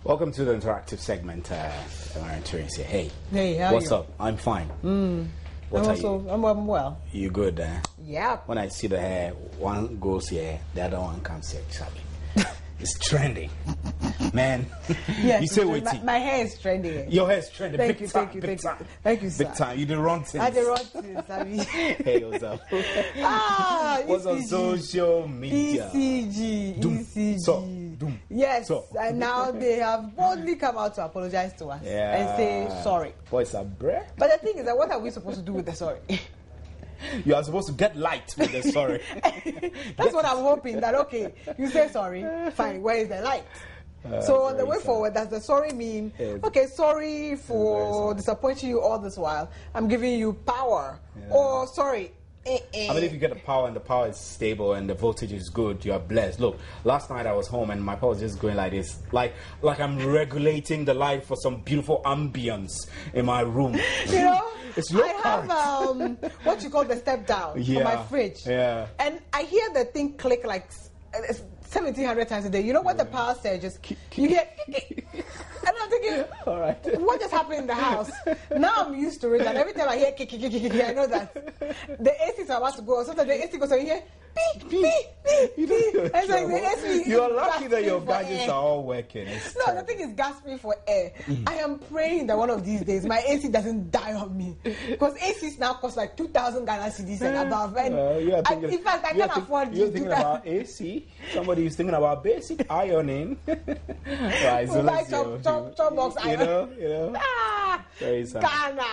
Welcome to the interactive segment. I'm here. Hey, how what's you? up? I'm fine. What are you? I'm well. You good? Yeah. When I see the hair, one goes here, the other one comes here. It's trending, man. Yes, you say wait. My hair is trending. Your hair is trending. Thank big you, time, thank you, big thank time. you. Thank you, sir. Big time. You did wrong things. I did wrong things, Abby. Hey, what's up? What's on ECG. social media? ECG. Doom. ECG. So, doom. Yes, So. and now they have boldly come out to apologize to us and say sorry. Voice a breath. But the thing is that what are we supposed to do with the sorry? You are supposed to get light with the sorry. That's what I'm hoping. That okay, you say sorry, fine. Where is the light? So on the way forward, does the sorry mean, okay, sorry for disappointing you all this while. I'm giving you power. Yeah. Or sorry. I mean, if you get the power and the power is stable and the voltage is good, you are blessed. Look, last night I was home and my power was just going like this, like I'm regulating the light for some beautiful ambience in my room. You know, it's low I have what you call the step down for my fridge. Yeah. And I hear the thing click like 1,700 times a day. You know what the power surges? You get. And I'm thinking, all right, what just happened in the house? Now I'm used to it, and every time I hear kick, I know that the AC is about to go. Sometimes the AC goes, so you hear beep, beep, beep, beep. And so the AC you're lucky that your gadgets are all working. No, the thing is gasping for air. I am praying that one of these days my AC doesn't die on me, because ACs now cost like 2,000 Ghana cedis and above. And in fact, I can't afford. You're thinking about AC. Somebody is thinking about basic ironing. Right, so let's Chop box iron. You know. Ghana.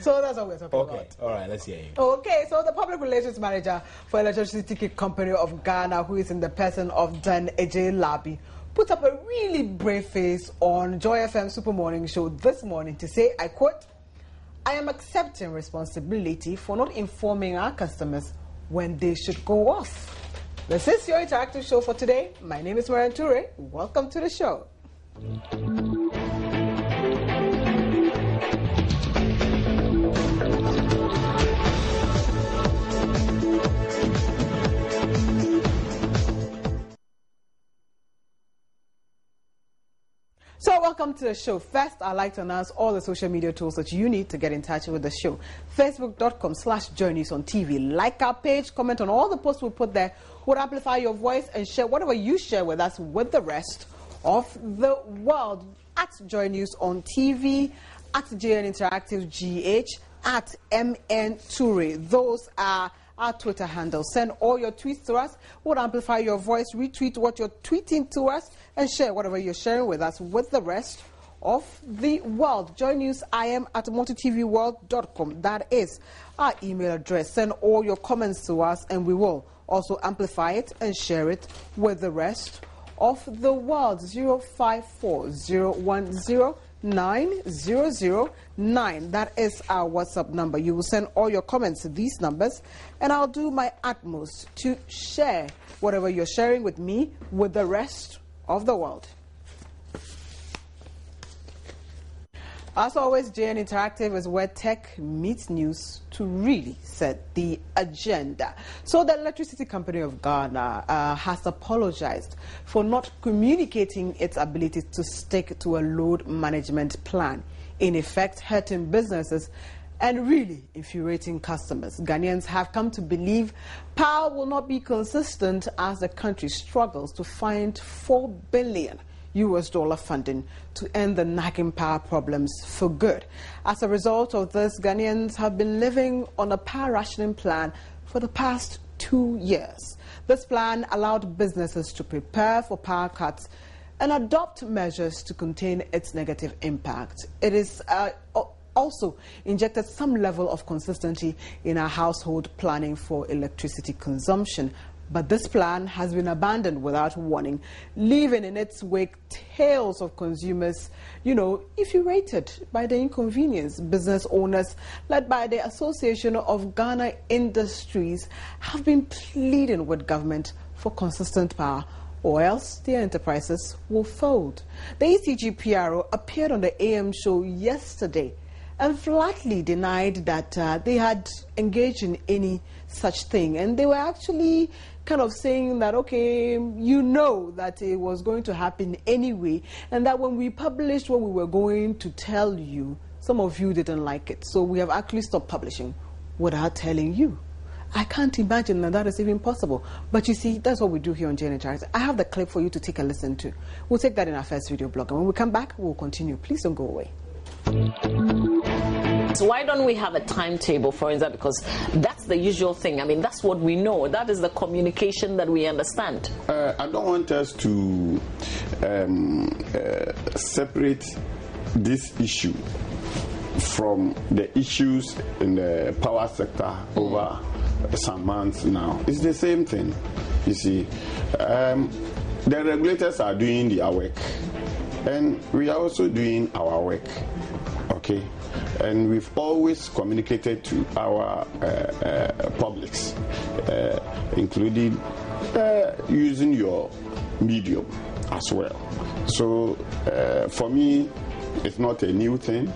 So that's what we're talking about. Okay, all right, let's hear you. Okay, so the public relations manager for Electricity Company of Ghana, who is in the person of Dan Ej Labi, put up a really brave face on Joy FM Super Morning Show this morning to say, I quote, "I am accepting responsibility for not informing our customers when they should go off." This is your interactive show for today. My name is Marian Toure. Welcome to the show. So welcome to the show. First, I'd like to announce all the social media tools that you need to get in touch with the show. Facebook.com/journeys on TV. Like our page, comment on all the posts we put there. Would amplify your voice and share whatever you share with us with the rest of the world. At Joy News on TV, at JN Interactive GH, at MN Toure. Those are our Twitter handles. Send all your tweets to us. We'll amplify your voice, retweet what you're tweeting to us, and share whatever you're sharing with us with the rest of the world. Joy News IM at multitvworld.com. That is our email address. Send all your comments to us, and we will also amplify it and share it with the rest of the world. 054-010-9009. That is our WhatsApp number. You will send all your comments to these numbers, and I'll do my utmost to share whatever you're sharing with me with the rest of the world. As always, JN Interactive is where tech meets news to really set the agenda. So the Electricity Company of Ghana has apologized for not communicating its ability to stick to a load management plan, in effect hurting businesses and really infuriating customers. Ghanaians have come to believe power will not be consistent as the country struggles to find $4 billion funding to end the nagging power problems for good. As a result of this, Ghanaians have been living on a power rationing plan for the past 2 years. This plan allowed businesses to prepare for power cuts and adopt measures to contain its negative impact. It is also injected some level of consistency in our household planning for electricity consumption. But this plan has been abandoned without warning, leaving in its wake tales of consumers, infuriated by the inconvenience. Business owners, led by the Association of Ghana Industries, have been pleading with government for consistent power, or else their enterprises will fold. The ECG PRO appeared on the AM show yesterday and flatly denied that they had engaged in any such thing, and they were actually kind of saying that, okay, you know that it was going to happen anyway, and that when we published what we were going to tell you, some of you didn't like it. So we have actually stopped publishing without telling you. I can't imagine that is even possible. But you see, that's what we do here on JN Interactive. I have the clip for you to take a listen to. We'll take that in our first video blog. And when we come back, we'll continue. Please don't go away. So why don't we have a timetable for that? Because that's the usual thing. I mean, that's what we know. That is the communication that we understand. I don't want us to separate this issue from the issues in the power sector over some months now. It's the same thing. You see, the regulators are doing their work, and we are also doing our work. Okay, and we've always communicated to our publics, including using your medium as well. So for me, it's not a new thing.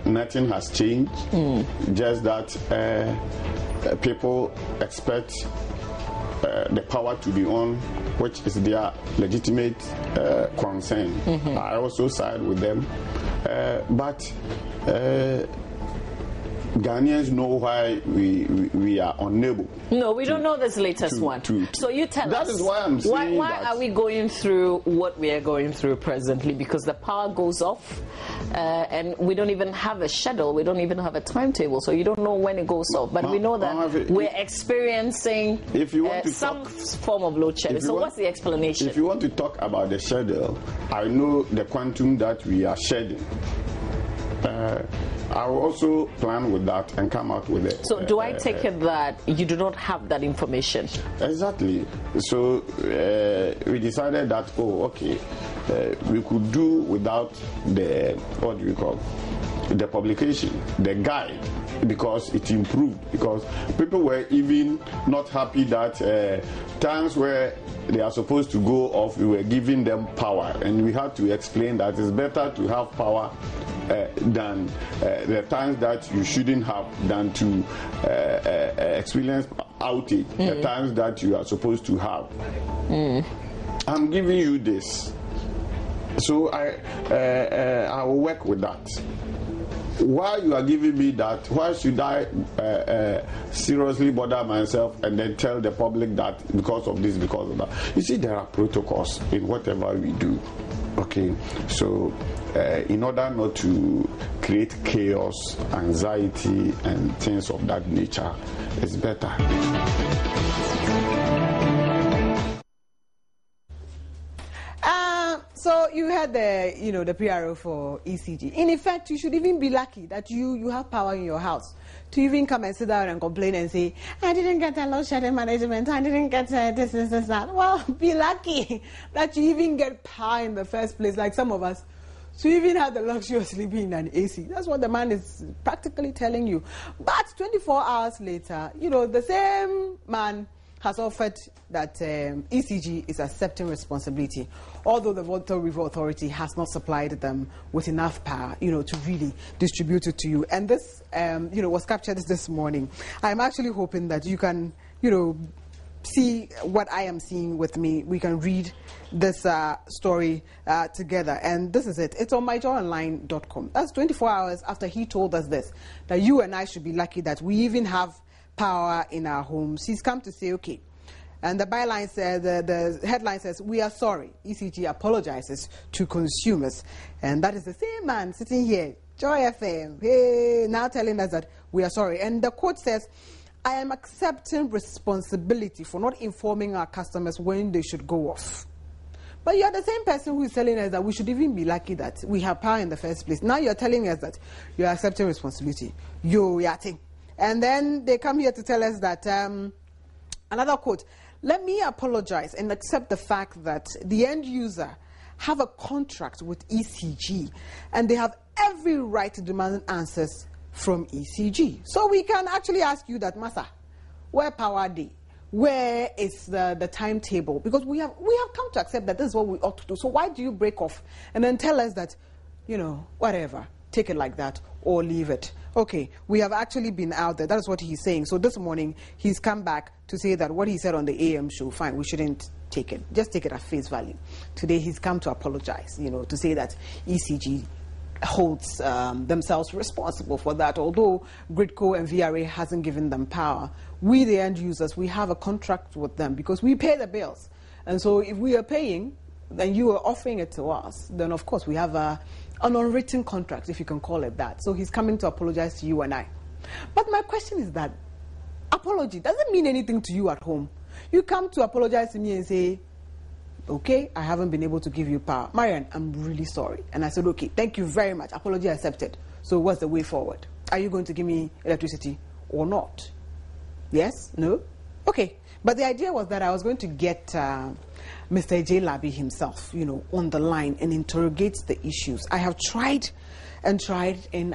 Nothing has changed. Just that people expect the power to be on, which is their legitimate concern. I also side with them, but Ghanaians know why we are unable. No, we don't know this latest one. So you tell us. That is why I'm saying why are we going through what we are going through presently? Because the power goes off, and we don't even have a schedule. We don't even have a timetable. So you don't know when it goes off. But we know that we're experiencing some form of load shedding. So what's the explanation? If you want to talk about the schedule, I know the quantum that we are shedding. I will also plan with that and come out with it. So do I take it that you do not have that information? Exactly. So we decided that, we could do without the, what do we call, the publication, the guide, because it improved. Because people were even not happy that times where they are supposed to go off, we were giving them power, and we had to explain that it's better to have power than the times that you shouldn't have, than to experience outage the times that you are supposed to have. I'm giving you this, so I will work with that. Why you are giving me that? Why should I seriously bother myself and then tell the public that because of this, because of that? You see, there are protocols in whatever we do. Okay, so in order not to create chaos, anxiety, and things of that nature, it's better. So you had the PRO for ECG. In effect, you should even be lucky that you have power in your house to even come and sit down and complain and say, I didn't get a load shedding management, I didn't get this, that. Well, be lucky that you even get power in the first place, like some of us. So you even have the luxury of sleeping in an AC. That's what the man is practically telling you. But 24 hours later, the same man has offered that ECG is accepting responsibility, although the Water River Authority has not supplied them with enough power, to really distribute it to you. And this, was captured this morning. I'm actually hoping that you can, see what I am seeing with me. We can read this story together. And this is it. It's on myjoyonline.com. That's 24 hours after he told us this, that you and I should be lucky that we even have power in our homes. He's come to say, okay. And the byline says, the headline says, we are sorry. ECG apologizes to consumers. And that is the same man sitting here, Joy FM, hey, now telling us that we are sorry. And the quote says, I am accepting responsibility for not informing our customers when they should go off. But you are the same person who is telling us that we should even be lucky that we have power in the first place. Now you are telling us that you are accepting responsibility. You're yachting. And then they come here to tell us that, another quote, let me apologize and accept the fact that the end user have a contract with ECG and they have every right to demand answers from ECG. So we can actually ask you that, Masa, where power day? Where is the timetable? Because we have come to accept that this is what we ought to do. So why do you break off and then tell us that, whatever, take it like that or leave it? Okay, we have actually been out there. That is what he's saying. So this morning, he's come back to say that what he said on the AM show, fine, we shouldn't take it. Just take it at face value. Today, he's come to apologize, to say that ECG holds themselves responsible for that. Although Gridco and VRA hasn't given them power, we, the end users, we have a contract with them because we pay the bills. And so if we are paying, then you are offering it to us, then of course we have an unwritten contract, if you can call it that. So he's coming to apologize to you and I. But my question is that apology doesn't mean anything to you at home. You come to apologize to me and say, okay, I haven't been able to give you power. Marian, I'm really sorry. And I said, okay, thank you very much. Apology accepted. So what's the way forward? Are you going to give me electricity or not? Yes? No? Okay. But the idea was that I was going to get Mr. J. Labi himself, on the line and interrogate the issues. I have tried, and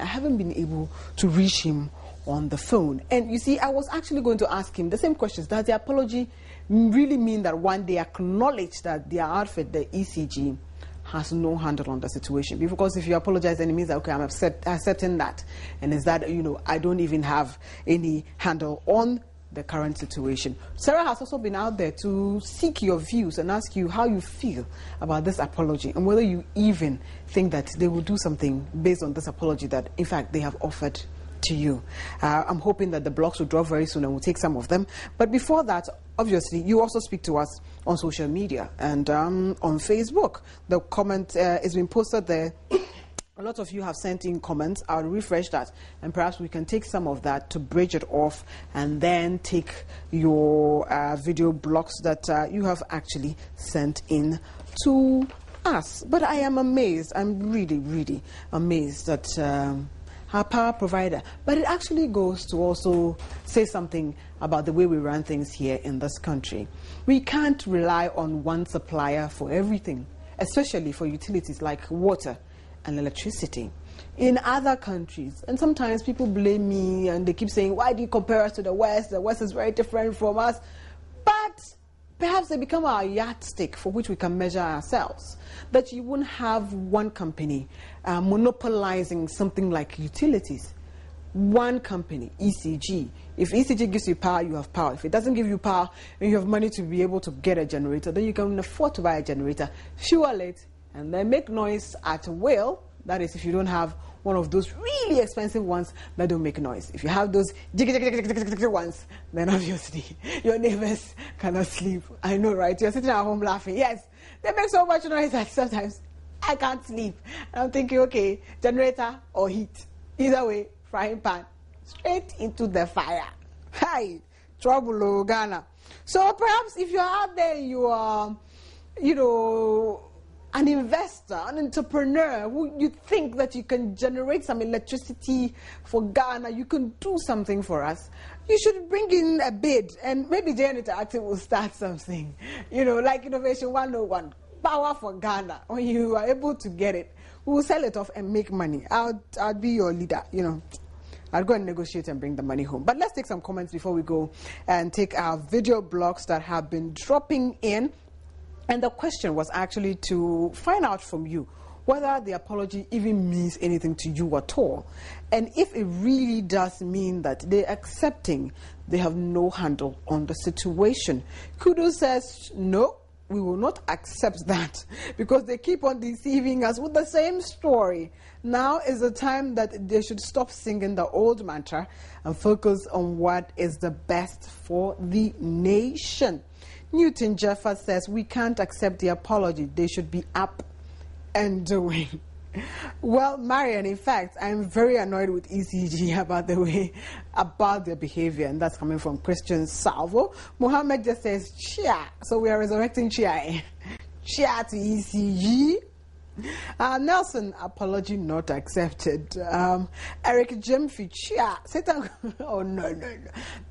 I haven't been able to reach him on the phone. And you see, I was actually going to ask him the same questions. Does the apology really mean that one, they acknowledge that their outfit, the ECG, has no handle on the situation? Because if you apologize, then it means that, okay, I'm accepting that. And is that, I don't even have any handle on the current situation. Sarah has also been out there to seek your views and ask you how you feel about this apology and whether you even think that they will do something based on this apology that, in fact, they have offered to you. I'm hoping that the blogs will drop very soon and we'll take some of them. But before that, obviously, you also speak to us on social media and on Facebook. The comment is being posted there. A lot of you have sent in comments. I'll refresh that and perhaps we can take some of that to bridge it off and then take your video blocks that you have actually sent in to us. But I am amazed. I'm really, really amazed that our power provider. But it actually goes to also say something about the way we run things here in this country. We can't rely on one supplier for everything, especially for utilities like water and electricity. In other countries, and sometimes people blame me and they keep saying, why do you compare us to the West? The West is very different from us. But perhaps they become our yardstick for which we can measure ourselves. That you wouldn't have one company monopolizing something like utilities. One company, ECG. If ECG gives you power, you have power. If it doesn't give you power and you have money to be able to get a generator, then you can afford to buy a generator, fuel it, and then make noise at will. That is, if you don't have one of those really expensive ones that don't make noise. If you have those ones, then obviously your neighbors cannot sleep. I know, right? You're sitting at home laughing. Yes, they make so much noise that sometimes I can't sleep. And I'm thinking, okay, generator or heat. Either way, frying pan, straight into the fire. Hi, trouble, Ghana. So perhaps if you're out there, you are, an investor, an entrepreneur, who you think that you can generate some electricity for Ghana, you can do something for us, you should bring in a bid and maybe J Interactive will start something, like Innovation 101, power for Ghana. When you are able to get it, we will sell it off and make money. I'll be your leader, I'll go and negotiate and bring the money home. But let's take some comments before we go and take our video blogs that have been dropping in. And the question was actually to find out from you whether the apology even means anything to you at all. And if it really does mean that they're accepting they have no handle on the situation. Kudu says, no, we will not accept that because they keep on deceiving us with the same story. Now is the time that they should stop singing the old mantra and focus on what is the best for the nation. Newton Jeffer says, we can't accept the apology. They should be up and doing. Well, Marian, in fact, I'm very annoyed with ECG about their behavior, and that's coming from Christian Salvo. Mohammed just says, chia. So we are resurrecting chia. Chia to ECG. Nelson, apology not accepted. Eric Jemfi, chia. Satan, oh no,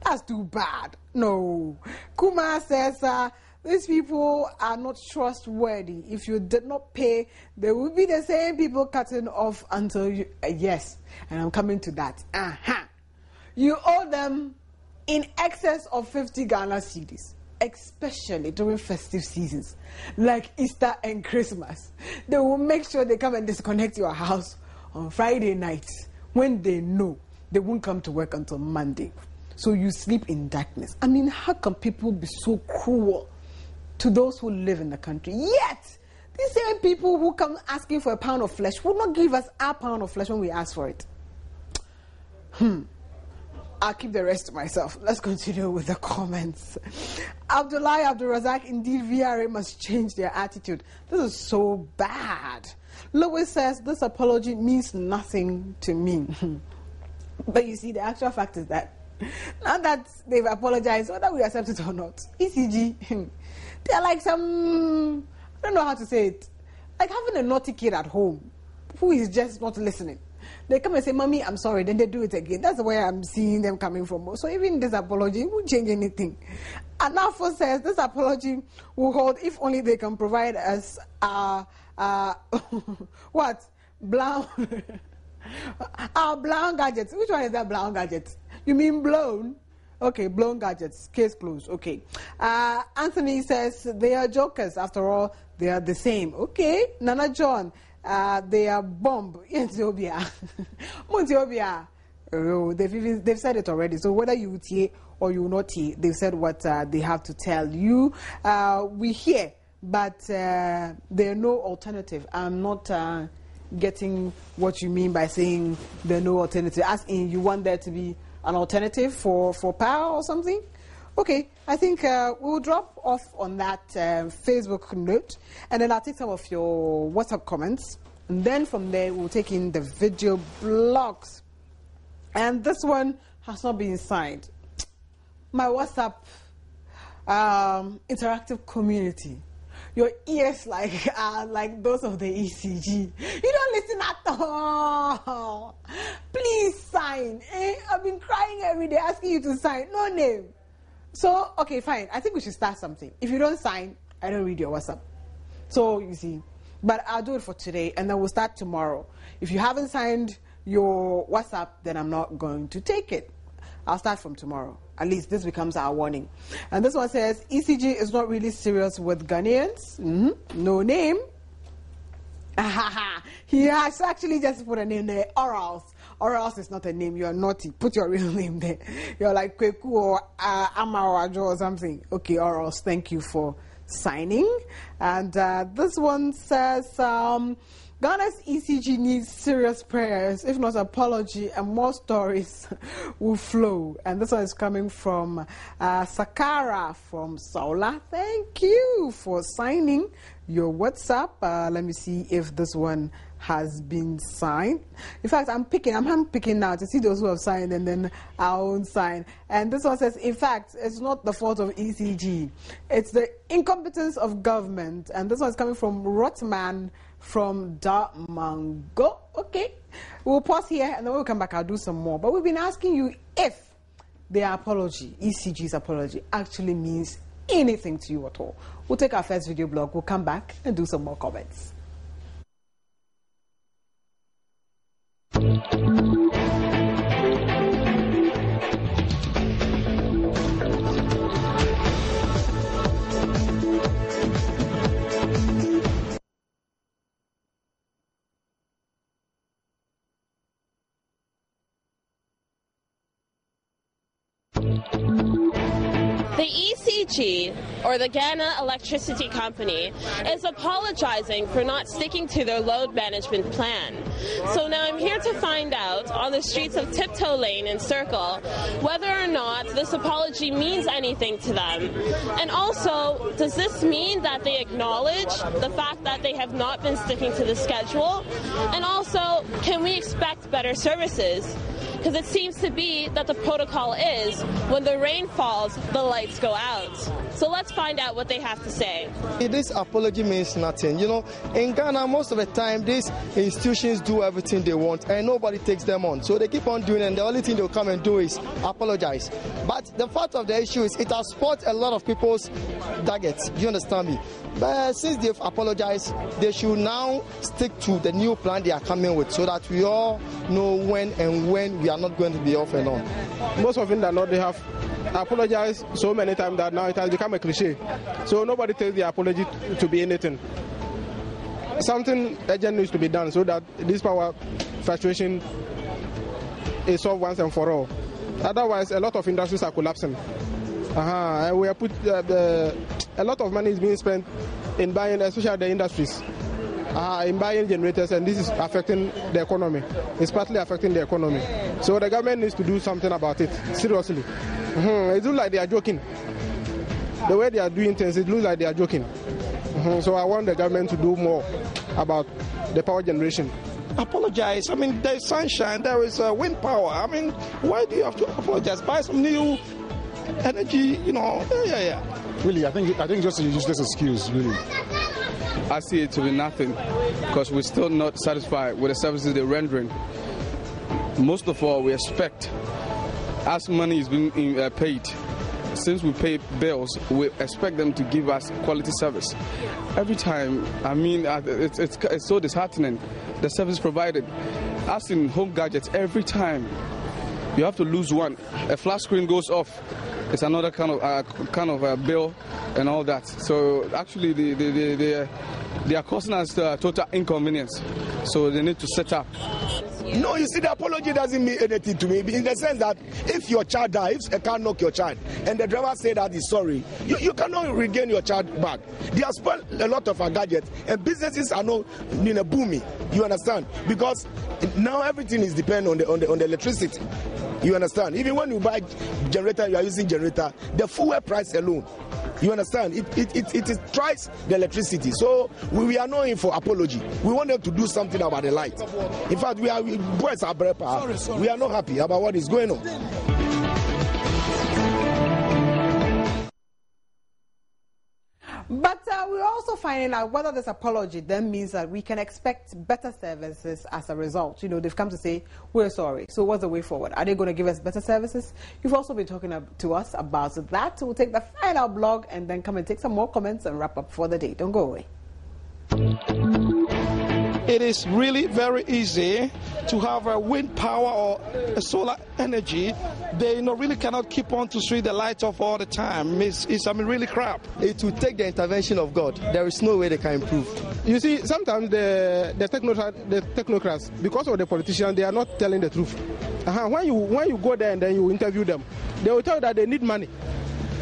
that's too bad. No. Kumar says, these people are not trustworthy. If you did not pay, they will be the same people cutting off until you. Yes, and I'm coming to that. You owe them in excess of 50 Ghana cedis, especially during festive seasons like Easter and Christmas. They will make sure they come and disconnect your house on Friday nights when they know they won't come to work until Monday. So you sleep in darkness. I mean, how can people be so cruel to those who live in the country? Yet, these same people who come asking for a pound of flesh will not give us our pound of flesh when we ask for it. I'll keep the rest to myself. Let's continue with the comments. Abdullah Abdul Razak, indeed, VRA must change their attitude. This is so bad. Lewis says, this apology means nothing to me. But you see, the actual fact is that now that they've apologized, whether we accept it or not, ECG, they're like some, I don't know how to say it, like having a naughty kid at home who is just not listening. They come and say, Mommy, I'm sorry, then they do it again. That's where I'm seeing them coming from. So even this apology won't change anything. Anafo says, this apology will hold if only they can provide us what? Brown brown gadgets. Which one is that brown gadget? You mean blown? Okay, blown gadgets. Case closed. Okay. Anthony says, they are jokers. After all, they are the same. Okay. Nana John, they are bomb in Ethiopia. They've said it already. So whether you hear or you not hear, they've said what they have to tell you. We hear, but there are no alternative. I'm not getting what you mean by saying there are no alternative. As in, you want there to be an alternative for power or something? Okay, I think we'll drop off on that Facebook note, and then I'll take some of your WhatsApp comments, and then from there we'll take in the video blogs. And this one has not been signed. My WhatsApp interactive community. Your ears are like those of the ECG. You don't listen at all. Please sign. I've been crying every day asking you to sign. No name. So, okay, fine. I think we should start something. If you don't sign, I don't read your WhatsApp. So, you see. But I'll do it for today, and then we'll start tomorrow. If you haven't signed your WhatsApp, then I'm not going to take it. I'll start from tomorrow. At least this becomes our warning. And this one says, ECG is not really serious with Ghanaians. No name. He has actually just put a name there, Orals. Orals is not a name. You are naughty. Put your real name there. You're like Kweku or Ama or Ajo or something. Okay, Orals, thank you for signing. And this one says, Ghana's ECG needs serious prayers, if not apology, and more stories will flow. And this one is coming from Sakara from Saula. Thank you for signing your WhatsApp. Let me see if this one has been signed. In fact, I'm handpicking now to see those who have signed, and then I won't sign. And this one says, in fact, it's not the fault of ECG. It's the incompetence of government. And this one is coming from Rotman from Damango. Okay, we'll pause here and then we'll come back. I'll do some more. But we've been asking you if their apology, ECG's apology, actually means anything to you at all. We'll take our first video blog. We'll come back and do some more comments. The ECG, or the Ghana Electricity Company, is apologizing for not sticking to their load management plan. So now I'm here to find out on the streets of Tiptoe Lane and Circle whether or not this apology means anything to them. And also, does this mean that they acknowledge the fact that they have not been sticking to the schedule? And also, can we expect better services? Because it seems to be that the protocol is when the rain falls, the lights go out. So let's find out what they have to say. This apology means nothing. You know, in Ghana, most of the time, these institutions do everything they want and nobody takes them on. So they keep on doing it, and the only thing they'll come and do is apologize. But the fact of the issue is it has spoiled a lot of people's targets. Do you understand me? But since they've apologized, they should now stick to the new plan they are coming with so that we all know when we are not going to be off and on. Most of them that know they have apologized so many times that now it has become a cliche. So nobody takes the apology to be anything. Something urgent needs to be done so that this power frustration is solved once and for all. Otherwise, a lot of industries are collapsing. And we are a lot of money is being spent in buying, especially the industries, in buying generators, and this is affecting the economy. It's partly affecting the economy. So the government needs to do something about it, seriously. It looks like they are joking. The way they are doing things, it looks like they are joking. So I want the government to do more about the power generation. Apologize. I mean, there is sunshine, there is wind power. I mean, why do you have to apologize? Buy some new energy, you know. Yeah. Really, I think just a useless excuse, really. I see it to be nothing because we're still not satisfied with the services they're rendering. Most of all, we expect, as money is being paid, since we pay bills, we expect them to give us quality service. Every time, I mean, it's so disheartening, the service provided. As in home gadgets, every time you have to lose one, a flat screen goes off, it's another kind of bill and all that. So actually, they are causing us total inconvenience. So they need to set up. No, you see, the apology doesn't mean anything to me in the sense that if your child dies, a car knock your child, and the driver say that he's sorry, you cannot regain your child back. They have spent a lot of our gadgets, and businesses are not booming. You understand? Because now everything is dependent on the electricity. You understand? Even when you buy generator, you are using generator. The fuel price alone. You understand? It is twice the electricity. So we are not in for apology. We want them to do something about the light. In fact, we boys are Barima. We are not happy about what is going on. But we're also finding out whether this apology then means that we can expect better services as a result. You know, they've come to say, we're sorry. So what's the way forward? Are they going to give us better services? You've also been talking to us about that. We'll take the final blog and then come and take some more comments and wrap up for the day. Don't go away. It is really very easy to have a wind power or a solar energy. They really cannot keep on to see the lights off all the time. It's really crap. It will take the intervention of God. There is no way they can improve. You see, sometimes the technocrats, because of the politicians, they are not telling the truth. When you go there and then you interview them, they will tell you that they need money.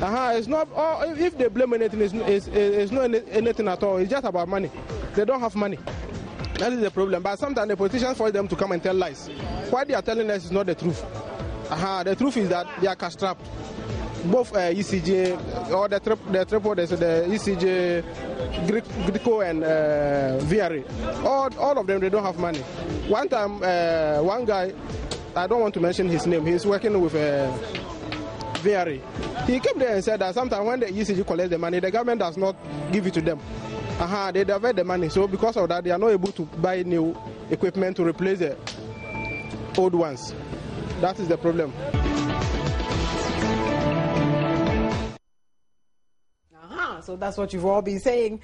It's not. If they blame anything, it's not anything at all. It's just about money. They don't have money. That is the problem. But sometimes the politicians force them to come and tell lies. What they are telling us is not the truth. The truth is that they are cash-strapped. Both ECG or the triple, the ECG, Grico and VRA. All of them, they don't have money. One time, one guy, I don't want to mention his name, he's working with VRA. He came there and said that sometimes when the ECG collects the money, the government does not give it to them. They divert the money, so because of that, they are not able to buy new equipment to replace the old ones. That is the problem. So that's what you've all been saying.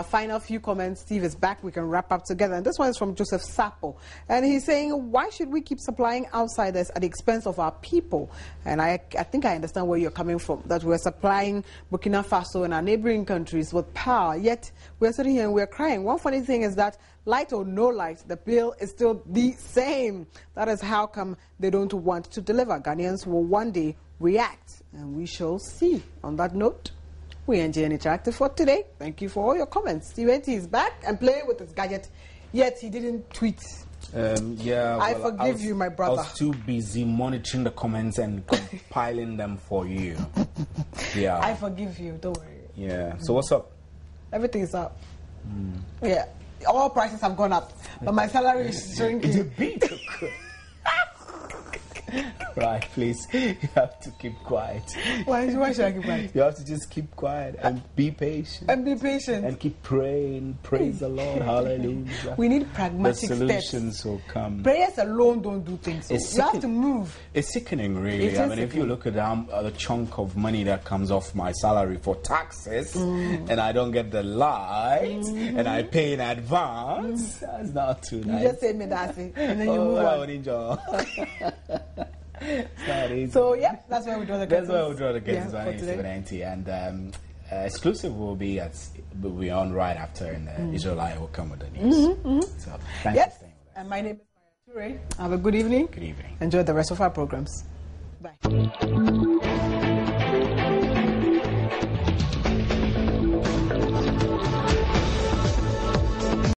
Final few comments. Steve is back. We can wrap up together. And this one is from Joseph Sapo. And he's saying, why should we keep supplying outsiders at the expense of our people? And I think I understand where you're coming from, that we're supplying Burkina Faso and our neighboring countries with power, yet we're sitting here and we're crying. One funny thing is that light or no light, the bill is still the same. That is how come they don't want to deliver. Ghanaians will one day react, and we shall see. On that note, we end GN Interactive for today. Thank you for all your comments. Steve Eti is back and playing with his gadget, yet he didn't tweet. I forgive you, my brother. I was too busy monitoring the comments and compiling them for you. Yeah. I forgive you, don't worry. Yeah. So what's up? Everything is up. Yeah. All prices have gone up, but my salary is shrinking. It's a bit. Right, please. You have to keep quiet. Why should I keep quiet? You have to just keep quiet and be patient. And be patient. And keep praying. Praise the Lord. Hallelujah. We need pragmatic the solutions steps. will come. Prayers alone don't do things. So you have to move. It's sickening, really. If you look at the chunk of money that comes off my salary for taxes, and I don't get the light, and I pay in advance, that's not too nice. You just say me that's it, and then you move on. So yeah, that's where we draw the curtains. That's where we draw the curtains on today. And exclusive will be on right after, and Israelite will come with the news. So thanks for staying with us. And my name is Have a good evening. Good evening. Enjoy the rest of our programs. Bye.